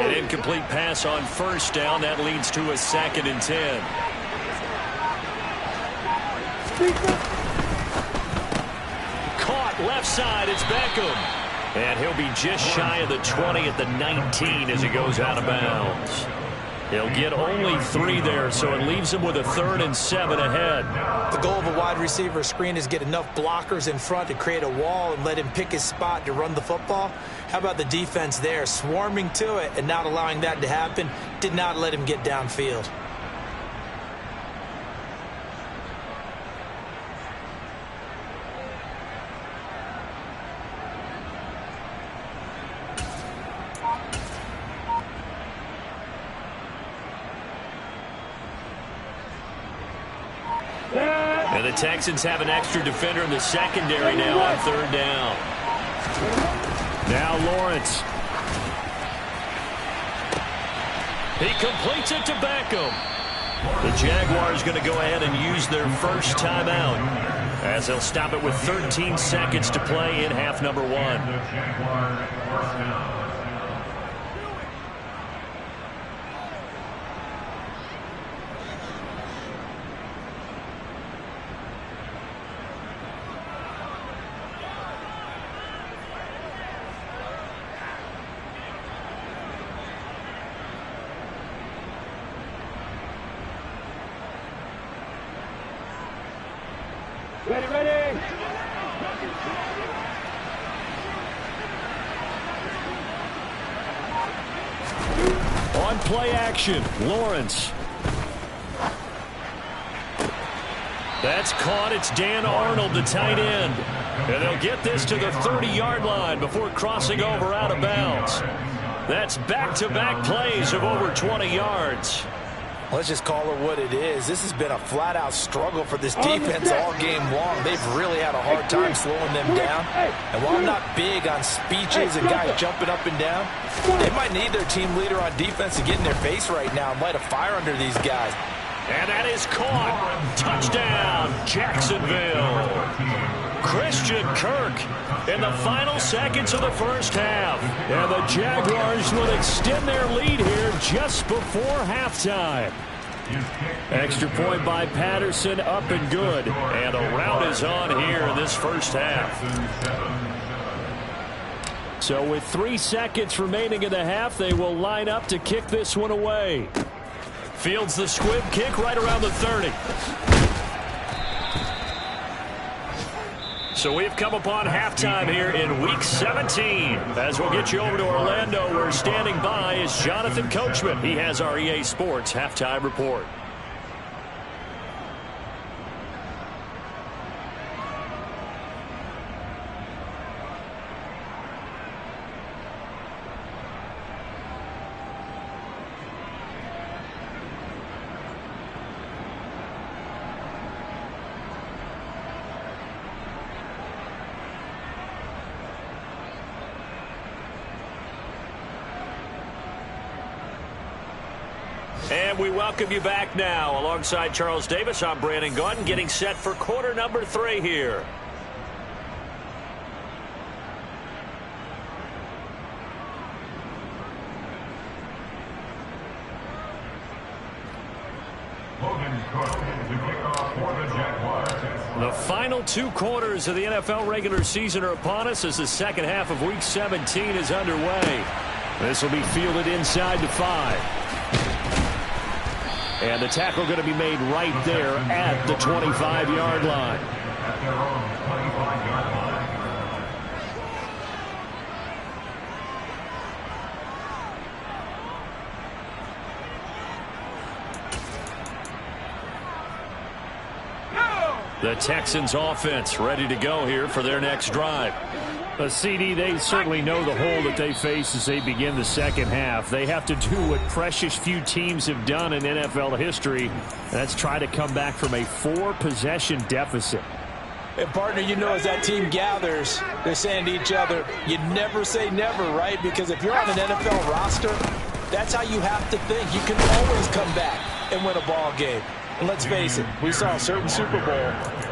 An incomplete pass on first down. That leads to a 2nd and 10. Caught left side. It's Beckham. And he'll be just shy of the 20 at the 19 as he goes out of bounds. He'll get only 3 there, so it leaves him with a 3rd and 7 ahead. The goal of a wide receiver screen is get enough blockers in front to create a wall and let him pick his spot to run the football. How about the defense there, swarming to it and not allowing that to happen? Did not let him get downfield. And the Texans have an extra defender in the secondary now on 3rd down. Now Lawrence. He completes it to Beckham. The Jaguars going to go ahead and use their first timeout as they'll stop it with 13 seconds to play in half number 1. Ready. On play action, Lawrence. That's caught. It's Dan Arnold, the tight end. And they'll get this to the 30-yard line before crossing over out of bounds. That's back-to-back plays of over 20 yards. Let's just call it what it is. This has been a flat-out struggle for this defense all game long. They've really had a hard time slowing them down. And while I'm not big on speeches and guys jumping up and down, they might need their team leader on defense to get in their face right now and light a fire under these guys. And that is caught. Touchdown, Jacksonville. Christian Kirk in the final seconds of the first half. And the Jaguars will extend their lead here just before halftime. Extra point by Patterson, up and good. And a rout is on here in this first half. So with 3 seconds remaining in the half, they will line up to kick this one away. Fields the squib kick right around the 30. So we've come upon halftime here in Week 17. As we'll get you over to Orlando, where standing by is Jonathan Coachman. He has our EA Sports Halftime Report. And we welcome you back now. Alongside Charles Davis, I'm Brandon Gaudin, getting set for quarter number 3 here. The final 2 quarters of the NFL regular season are upon us as the second half of Week 17 is underway. This will be fielded inside the 5. And the tackle going to be made right there at the 25-yard line. At their own 25-yard line. The Texans offense ready to go here for their next drive. CD, they certainly know the hole that they face as they begin the second half. They have to do what precious few teams have done in NFL history. That's try to come back from a 4-possession deficit. And partner, you know, as that team gathers, they're saying to each other, you never say never, right? Because if you're on an NFL roster, that's how you have to think. You can always come back and win a ball game. And let's face it, we saw a certain Super Bowl,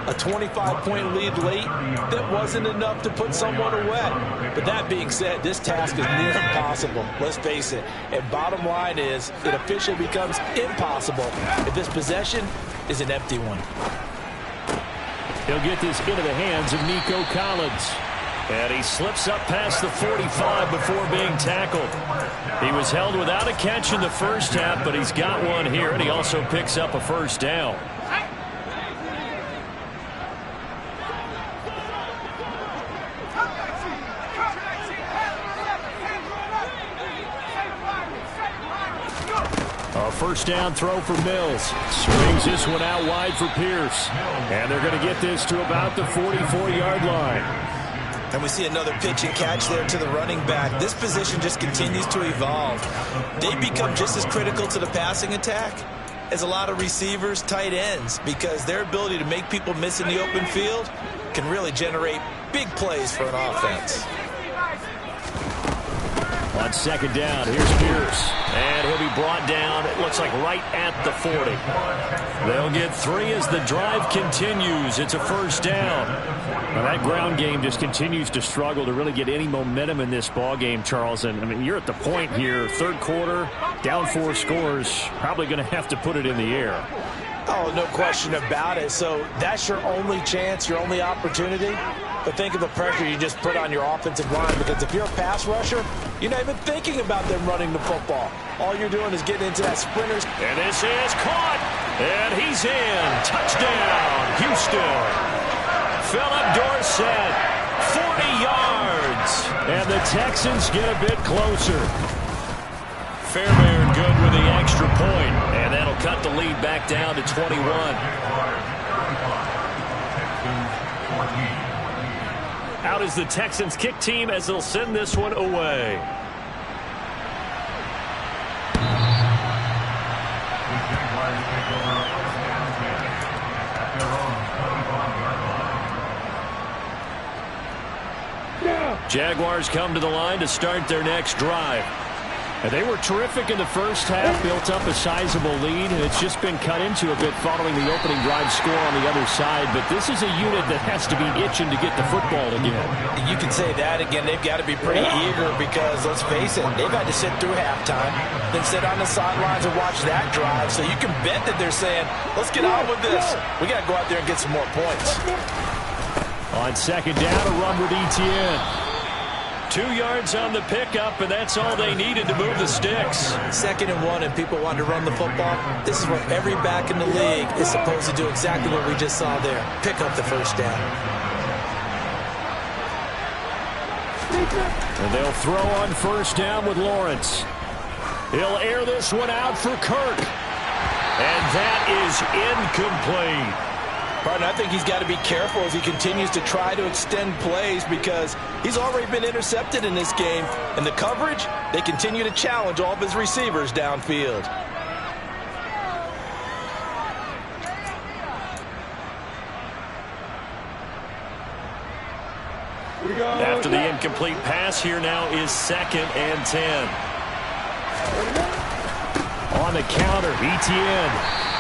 a 25-point lead late that wasn't enough to put someone away. But that being said, this task is near impossible. Let's face it. And bottom line is, it officially becomes impossible if this possession is an empty one. He'll get this into the hands of Nico Collins. And he slips up past the 45 before being tackled. He was held without a catch in the first half, but he's got one here, and he also picks up a first down. A first down throw for Mills. Swings this one out wide for Pierce. And they're going to get this to about the 44-yard line. And we see another pitch and catch there to the running back. This position just continues to evolve. They become just as critical to the passing attack as a lot of receivers, tight ends, because their ability to make people miss in the open field can really generate big plays for an offense. On second down, here's Pierce. And he'll be brought down, it looks like right at the 40. They'll get 3 as the drive continues. It's a first down. Now that ground game just continues to struggle to really get any momentum in this ball game, Charles. And I mean, you're at the point here, third quarter, down 4 scores, probably going to have to put it in the air. Oh, no question about it. So that's your only chance, your only opportunity. But think of the pressure you just put on your offensive line, because if you're a pass rusher, you're not even thinking about them running the football. All you're doing is getting into that sprinters. And this is caught. And he's in. Touchdown, Houston. Philip Dorsett, 40 yards. And the Texans get a bit closer. Fairbairn good with the extra point. And that'll cut the lead back down to 21. Out is the Texans kick team as they'll send this one away. Jaguars come to the line to start their next drive. And they were terrific in the first half, built up a sizable lead, and it's just been cut into a bit following the opening drive score on the other side. But this is a unit that has to be itching to get the football again. You can say that again. They've got to be pretty eager because, let's face it, they've had to sit through halftime, then sit on the sidelines and watch that drive. So you can bet that they're saying, let's get on with this. We got to go out there and get some more points. On second down, a run with Etienne. 2 yards on the pickup, and that's all they needed to move the sticks. 2nd and 1, and people want to run the football. This is where every back in the league is supposed to do exactly what we just saw there. Pick up the first down. And they'll throw on first down with Lawrence. He'll air this one out for Kirk. And that is incomplete. Partner, I think he's got to be careful as he continues to try to extend plays because he's already been intercepted in this game. And the coverage, they continue to challenge all of his receivers downfield. After the incomplete pass, here now is 2nd and 10. On the counter, Etienne.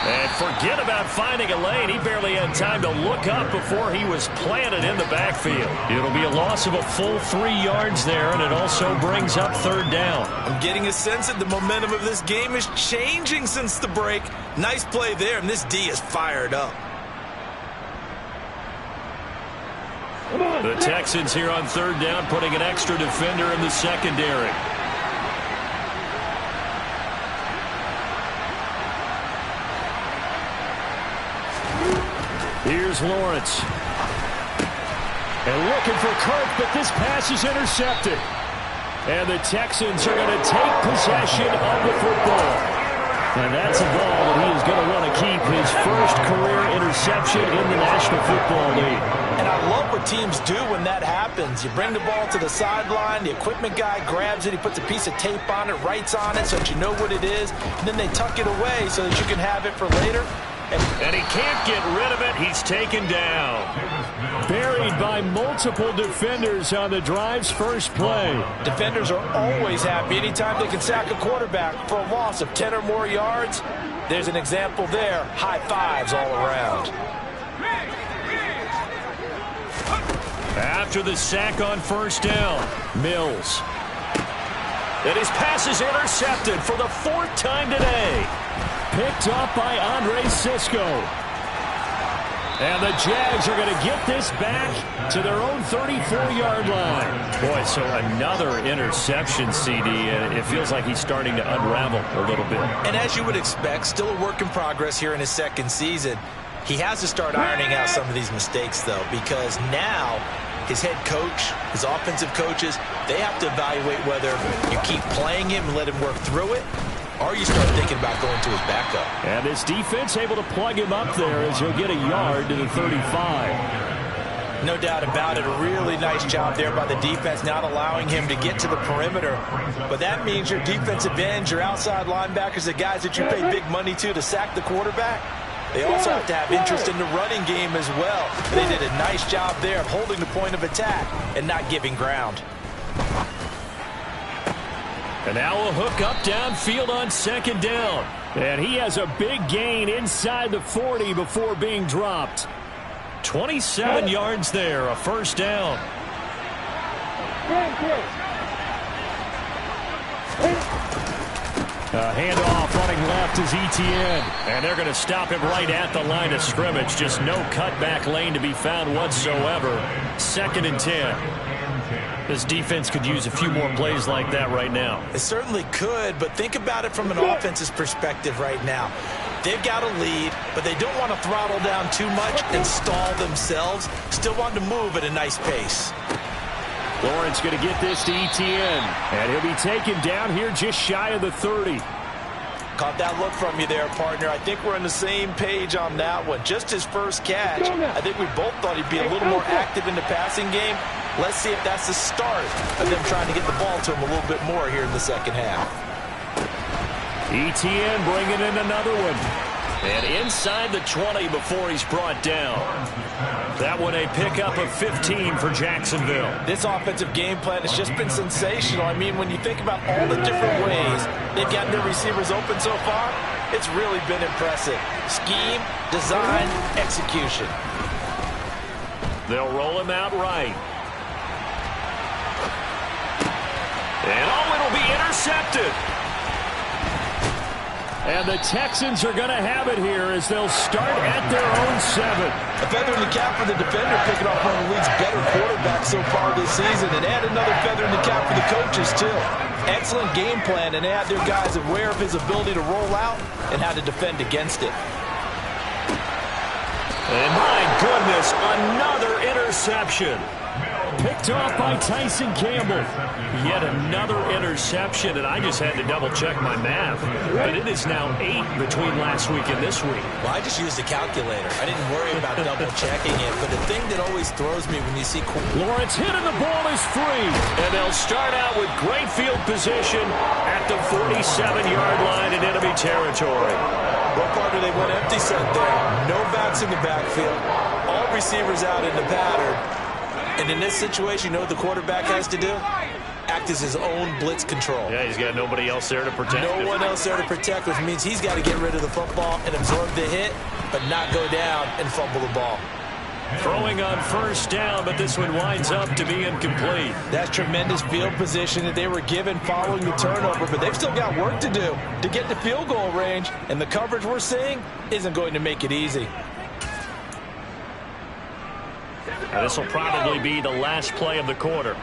And forget about finding a lane. He barely had time to look up before he was planted in the backfield. It'll be a loss of a full 3 yards there, and it also brings up 3rd down. I'm getting a sense that the momentum of this game is changing since the break. Nice play there, and this D is fired up. The Texans here on 3rd down, putting an extra defender in the secondary. Here's Lawrence. And looking for Kirk, but this pass is intercepted. And the Texans are going to take possession of the football. And that's a ball that he is going to want to keep, his first career interception in the National Football League. And I love what teams do when that happens. You bring the ball to the sideline, the equipment guy grabs it, he puts a piece of tape on it, writes on it so that you know what it is, and then they tuck it away so that you can have it for later. And he can't get rid of it. He's taken down. Buried by multiple defenders on the drive's first play. Defenders are always happy anytime they can sack a quarterback for a loss of 10 or more yards. There's an example there. High fives all around. After the sack on first down, Mills. And his pass is intercepted for the 4th time today. Picked up by Andre Sisco. And the Jags are going to get this back to their own 34-yard line. Boy, so another interception, CD, and it feels like he's starting to unravel a little bit. And as you would expect, still a work in progress here in his second season. He has to start ironing out some of these mistakes, though, because now his head coach, his offensive coaches, they have to evaluate whether you keep playing him and let him work through it, or you start thinking about going to his backup. And this defense able to plug him up there as he'll get a yard to the 35. No doubt about it. A really nice job there by the defense, not allowing him to get to the perimeter. But that means your defensive ends, your outside linebackers, the guys that you pay big money to sack the quarterback, they also have to have interest in the running game as well. They did a nice job there of holding the point of attack and not giving ground. And now a hook up downfield on second down. And he has a big gain inside the 40 before being dropped. 27 yards there, a first down. Handoff running left is Etienne. And they're going to stop him right at the line of scrimmage. Just no cutback lane to be found whatsoever. 2nd and 10. This defense could use a few more plays like that right now. It certainly could, but think about it from an offense's perspective right now. They've got a lead, but they don't want to throttle down too much and stall themselves. Still want to move at a nice pace. Lawrence going to get this to Etienne. And he'll be taken down here just shy of the 30. Caught that look from you there, partner. I think we're on the same page on that one. Just his first catch. I think we both thought he'd be a little more active in the passing game. Let's see if that's the start of them trying to get the ball to him a little bit more here in the second half. Etienne bringing in another one. And inside the 20 before he's brought down. That one a pickup of 15 for Jacksonville. This offensive game plan has just been sensational. I mean, when you think about all the different ways they've gotten their receivers open so far, it's really been impressive. Scheme, design, execution. They'll roll him out right. And it'll be intercepted. And the Texans are going to have it here as they'll start at their own 7. A feather in the cap for the defender, picking off one of the league's better quarterbacks so far this season, and add another feather in the cap for the coaches, too. Excellent game plan, and they had their guys aware of his ability to roll out and how to defend against it. And my goodness, another interception. Picked off by Tyson Campbell. Yet another interception, and I just had to double-check my math. But it is now 8 between last week and this week. Well, I just used a calculator. I didn't worry about double-checking it. But the thing that always throws me when you see Lawrence hitting the ball is free. And they'll start out with great field position at the 47-yard line in enemy territory. Well, partner, they went empty set there. No backs in the backfield. All receivers out in the pattern. And in this situation, you know what the quarterback has to do? Act as his own blitz control. Yeah, he's got nobody else there to protect him. No one else there to protect, which means he's got to get rid of the football and absorb the hit, but not go down and fumble the ball. Throwing on first down, but this one winds up to be incomplete. That's tremendous field position that they were given following the turnover, but they've still got work to do to get to field goal range, and the coverage we're seeing isn't going to make it easy. Now, this will probably be the last play of the quarter.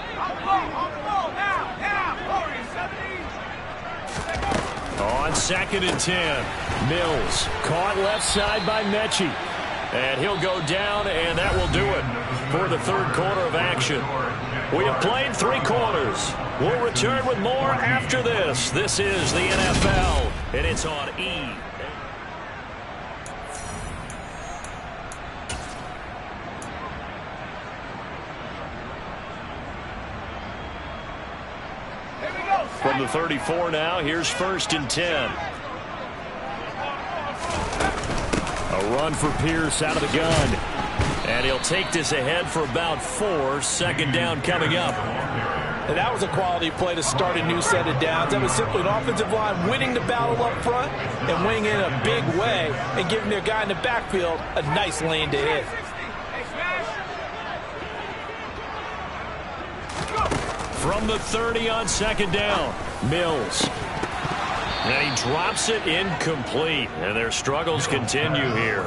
On 2nd and 10, Mills caught left side by Mechie. And he'll go down, and that will do it for the third quarter of action. We have played 3 quarters. We'll return with more after this. This is the NFL, and it's on E! From the 34 now, here's 1st and 10. A A run for Pierce out of the gun. And he'll take this ahead for about 4. Second down coming up. And that was a quality play to start a new set of downs. That was simply an offensive line winning the battle up front and winning in a big way and giving their guy in the backfield a nice lane to hit. From the 30 on second down, Mills. And he drops it incomplete. And their struggles continue here.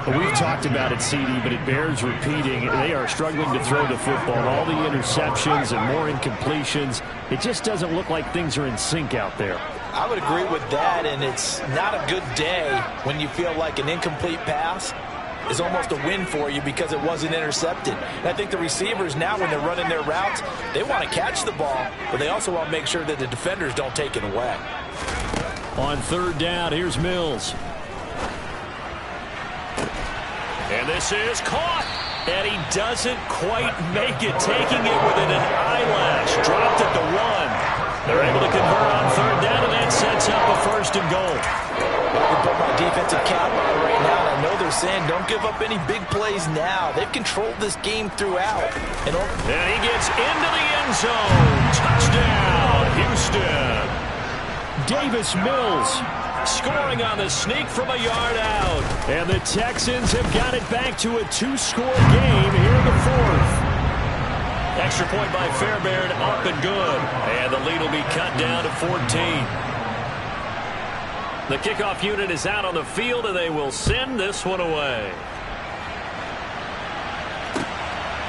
We've talked about it, CD, but it bears repeating. They are struggling to throw the football. All the interceptions and more incompletions. It just doesn't look like things are in sync out there. I would agree with that, and it's not a good day when you feel like an incomplete pass is almost a win for you because it wasn't intercepted. And I think the receivers now, when they're running their routes, they want to catch the ball, but they also want to make sure that the defenders don't take it away. On third down, here's Mills. And this is caught. And he doesn't quite make it, taking it within an eyelash. Dropped at the 1. They're able to convert on third down, and that sets up a first and goal. I can put my defensive cap on right now, and I know they're saying don't give up any big plays now. They've controlled this game throughout. And he gets into the end zone. Touchdown, Houston. Davis Mills scoring on the sneak from a yard out. And the Texans have got it back to a 2-score game here in the 4th. Extra point by Fairbairn, up and good. And the lead will be cut down to 14. The kickoff unit is out on the field, and they will send this one away.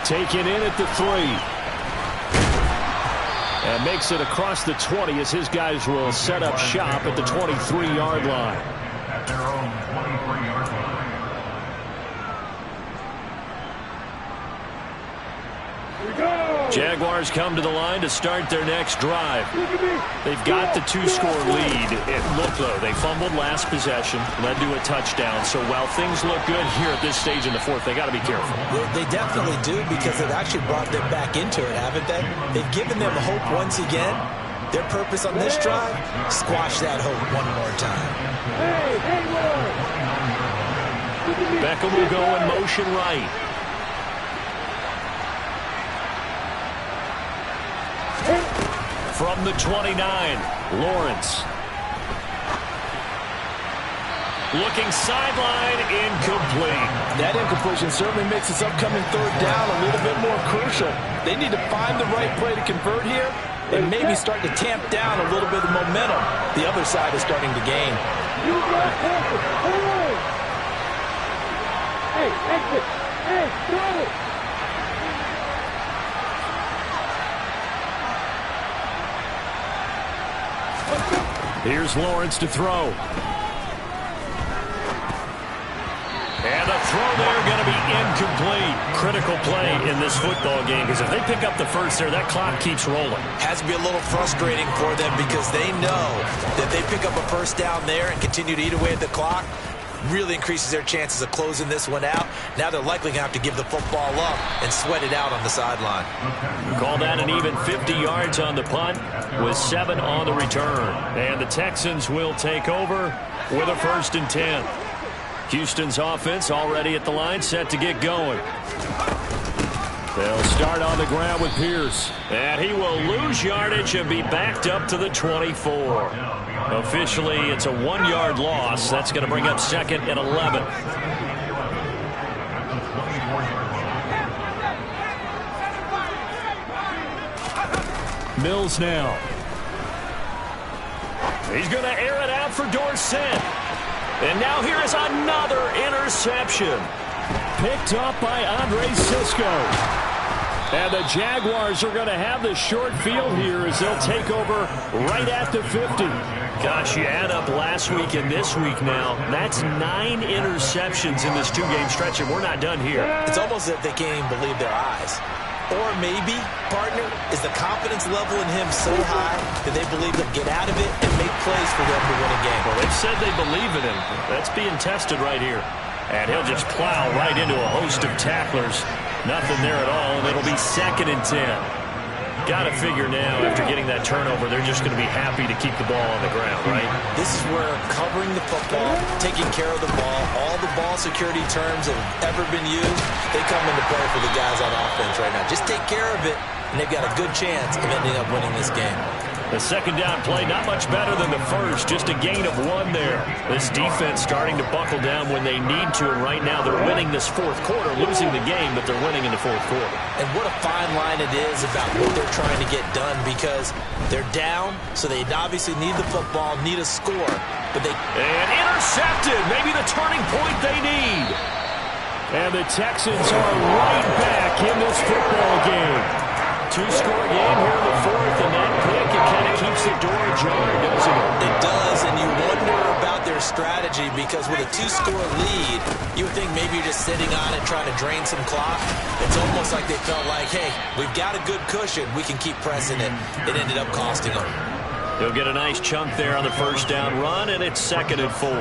Taken in at the 3. And makes it across the 20 as his guys will set up shop at the 23-yard line. At their own 23-yard line. Jaguars come to the line to start their next drive. They've got the 2-score lead. Look, though, they fumbled last possession, led to a touchdown. So while things look good here at this stage in the 4th, they got to be careful. They definitely do, because they've actually brought them back into it, haven't they? They've given them hope once again. Their purpose on this drive, squash that hope one more time. Beckham will go in motion right. From the 29, Lawrence. Looking sideline, incomplete. That incompletion certainly makes this upcoming third down a little bit more crucial. They need to find the right play to convert here and maybe start to tamp down a little bit of momentum. The other side is starting to gain. Hey, exit. Hey, throw it. Here's Lawrence to throw. And the throw there going to be incomplete. Critical play in this football game, because if they pick up the first there, that clock keeps rolling. Has to be a little frustrating for them, because they know that they pick up a first down there and continue to eat away at the clock, really increases their chances of closing this one out. Now they're likely going to have to give the football up and sweat it out on the sideline. Call that an even 50 yards on the punt with 7 on the return. And the Texans will take over with a 1st and 10. Houston's offense already at the line, set to get going. They'll start on the ground with Pierce. And he will lose yardage and be backed up to the 24. Officially, it's a 1-yard loss. That's going to bring up 2nd and 11. Mills now. He's going to air it out for Dorsett. And now here is another interception. Picked up by Andre Sisco. And the Jaguars are going to have the short field here as they'll take over right at the 50. Gosh, you add up last week and this week now. That's 9 interceptions in this 2-game stretch, and we're not done here. It's almost as if they can't even believe their eyes. Or maybe, partner, is the confidence level in him so high that they believe they'll get out of it and make plays for them to win a game. Well, they've said they believe in him. That's being tested right here. And he'll just plow right into a host of tacklers. Nothing there at all, and it'll be 2nd and 10. Got to figure now, after getting that turnover, they're just going to be happy to keep the ball on the ground, right? This is where covering the football, taking care of the ball, all the ball security terms that have ever been used, they come into play for the guys on offense right now. Just take care of it, and they've got a good chance of ending up winning this game. The second down play, not much better than the first, just a gain of 1 there. This defense starting to buckle down when they need to, and right now they're winning this fourth quarter, losing the game, but they're winning in the fourth quarter. And what a fine line it is about what they're trying to get done, because they're down, so they obviously need the football, need a score, but they... And intercepted, maybe the turning point they need. And the Texans are right back in this football game. 2-score game here in the fourth, and that pick, it kind of keeps the door ajar, doesn't it? It does, and you wonder about their strategy, because with a 2-score lead, you would think maybe you're just sitting on it trying to drain some clock. It's almost like they felt like, hey, we've got a good cushion, we can keep pressing it. It ended up costing them. He'll get a nice chunk there on the first down run, and it's 2nd and 4.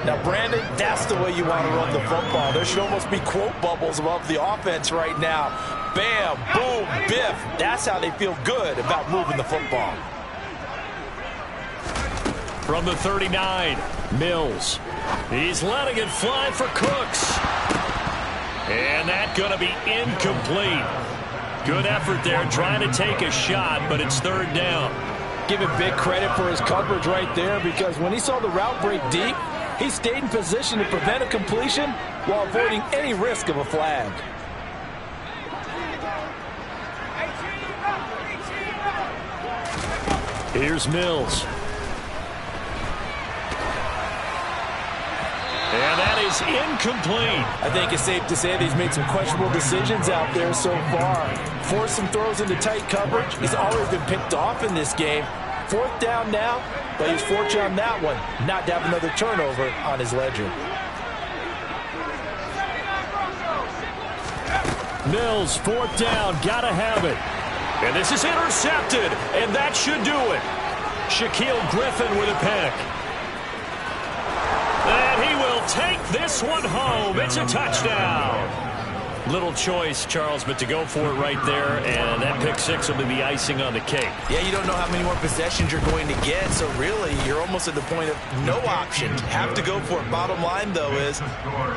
Now, Brandon, that's the way you want to run the football. There should almost be quote bubbles above the offense right now. Bam, boom, biff. That's how they feel good about moving the football. From the 39, Mills. He's letting it fly for Cooks. And that's going to be incomplete. Good effort there, trying to take a shot, but it's 3rd down. Give him big credit for his coverage right there, because when he saw the route break deep, he stayed in position to prevent a completion while avoiding any risk of a flag. Here's Mills. And that is incomplete. I think it's safe to say that he's made some questionable decisions out there so far. Forced some throws into tight coverage. He's already been picked off in this game. 4th down now, but he's fortunate on that one not to have another turnover on his ledger. Mills, 4th down, gotta have it. And this is intercepted, and that should do it. Shaquille Griffin with a pick. And he will take this one home. It's a touchdown. Little choice, Charles, but to go for it right there, and that pick 6 will be the icing on the cake. Yeah, you don't know how many more possessions you're going to get, so really you're almost at the point of no option. Have to go for it. Bottom line, though, is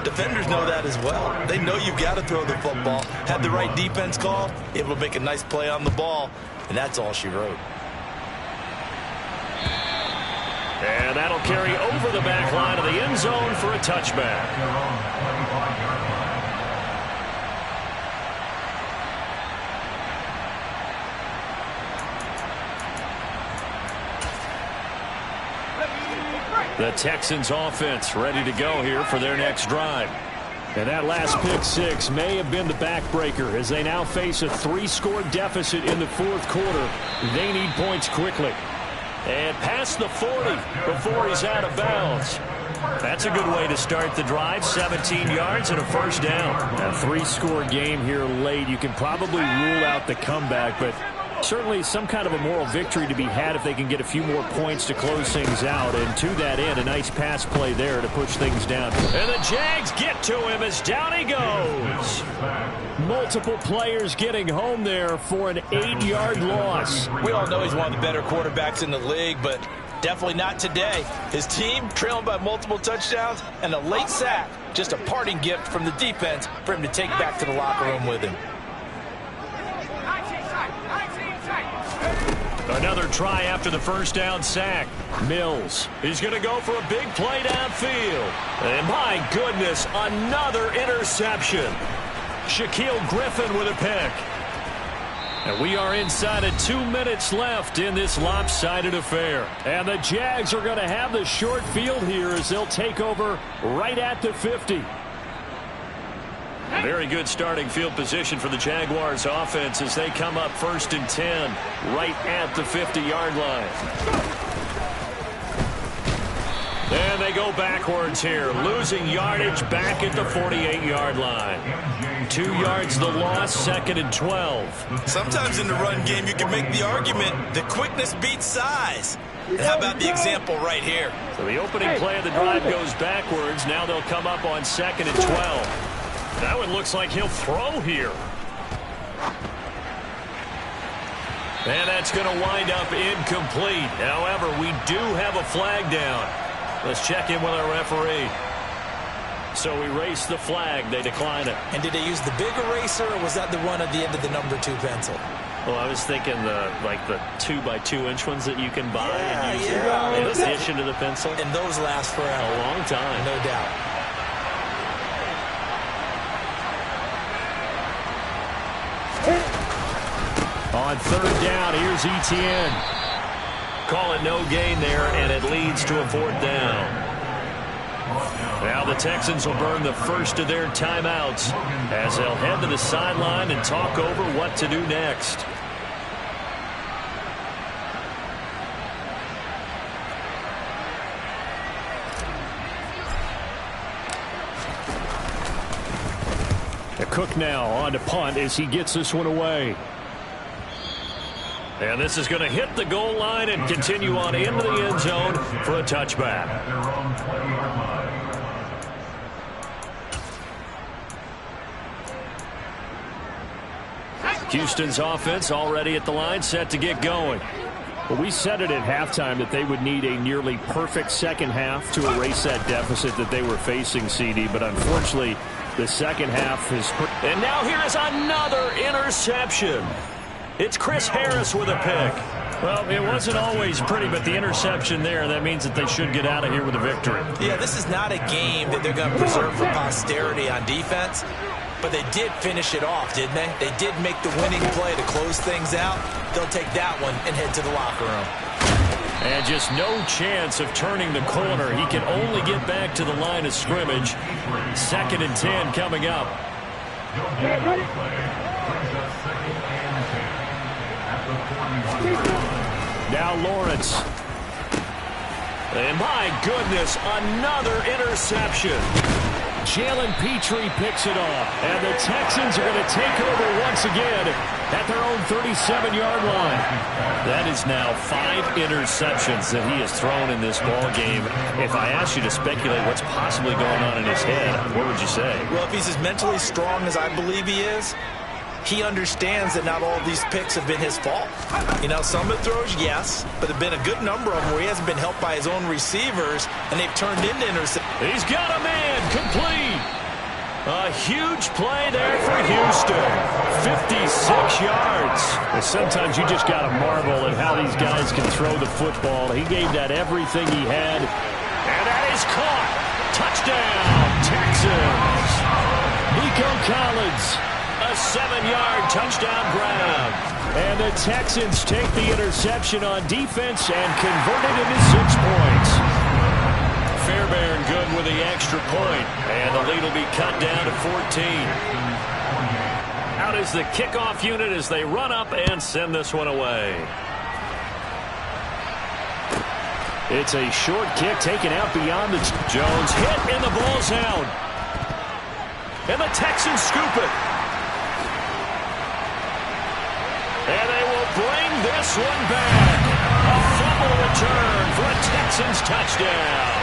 defenders know that as well. They know you've got to throw the football. Had the right defense call, able to make a nice play on the ball, and that's all she wrote. And that'll carry over the back line of the end zone for a touchback. The Texans offense ready to go here for their next drive. And that last pick 6 may have been the backbreaker as they now face a 3-score deficit in the fourth quarter. They need points quickly. And past the 40 before he's out of bounds. That's a good way to start the drive. 17 yards and a first down. A 3-score game here late. You can probably rule out the comeback, but certainly some kind of a moral victory to be had if they can get a few more points to close things out. And to that end, a nice pass play there to push things down. And the Jags get to him as down he goes. Multiple players getting home there for an 8-yard loss. We all know he's one of the better quarterbacks in the league, but definitely not today. His team trailing by multiple touchdowns and a late sack. Just a parting gift from the defense for him to take back to the locker room with him. Another try after the first down sack. Mills. He's going to go for a big play downfield. And my goodness, another interception. Shaquille Griffin with a pick. And we are inside of 2 minutes left in this lopsided affair. And the Jags are going to have the short field here as they'll take over right at the 50. Very good starting field position for the Jaguars offense as they come up 1st and 10 right at the 50-yard line. And they go backwards here, losing yardage back at the 48-yard line. 2 yards the loss, 2nd and 12. Sometimes in the run game you can make the argument that quickness beats size. And how about the example right here? So the opening play of the drive goes backwards. Now they'll come up on 2nd and 12. That one looks like he'll throw here. And that's going to wind up incomplete. However, we do have a flag down. Let's check in with our referee. So we race the flag. They decline it. And did they use the big eraser, or was that the one at the end of the number 2 pencil? Well, I was thinking the 2x2-inch ones that you can buy and use yeah. in addition to the pencil. And those last forever. A long time. No doubt. On third down, here's Etienne. Call it no gain there, and it leads to a 4th down. Now the Texans will burn the first of their timeouts as they'll head to the sideline and talk over what to do next. Cook now on to punt as he gets this one away. And this is going to hit the goal line and continue on into the end zone for a touchback. At their own 20-yard line. Houston's offense already at the line, set to get going. Well, we said it at halftime that they would need a nearly perfect second half to erase that deficit that they were facing, CD. But unfortunately, the second half is... And now here is another interception. It's Chris Harris with a pick. Well, it wasn't always pretty, but the interception there, that means that they should get out of here with a victory. Yeah, this is not a game that they're going to preserve for posterity on defense. But they did finish it off, didn't they? They did make the winning play to close things out. They'll take that one and head to the locker room. And just no chance of turning the corner. He can only get back to the line of scrimmage. 2nd and 10 coming up. Now Lawrence. And my goodness, another interception. Jalen Petrie picks it off. And the Texans are going to take over once again at their own 37-yard line. That is now 5 interceptions that he has thrown in this ball game. If I asked you to speculate what's possibly going on in his head, what would you say? Well, if he's as mentally strong as I believe he is, he understands that not all of these picks have been his fault. You know, some of the throws, yes, but there have been a good number of them where he hasn't been helped by his own receivers, and they've turned into interceptions. He's got a man complete. A huge play there for Houston. 56 yards. And sometimes you just got to marvel at how these guys can throw the football. He gave that everything he had. And that is caught. Touchdown, Texans. Nico Collins. A 7-yard touchdown grab. And the Texans take the interception on defense and convert it into 6 points. Fairbairn good with the extra point. And the lead will be cut down to 14. Out is the kickoff unit as they run up and send this one away. It's a short kick taken out beyond the... Jones hit and the ball's out. And the Texans scoop it. And they will bring this one back. A fumble return for a Texans touchdown.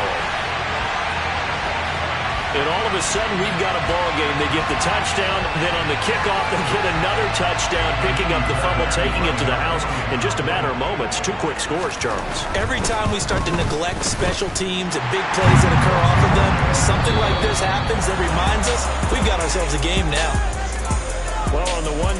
And all of a sudden, we've got a ball game. They get the touchdown, then on the kickoff, they get another touchdown, picking up the fumble, taking it to the house in just a matter of moments. 2 quick scores, Charles. Every time we start to neglect special teams and big plays that occur off of them, something like this happens that reminds us we've got ourselves a game now. Well, on the one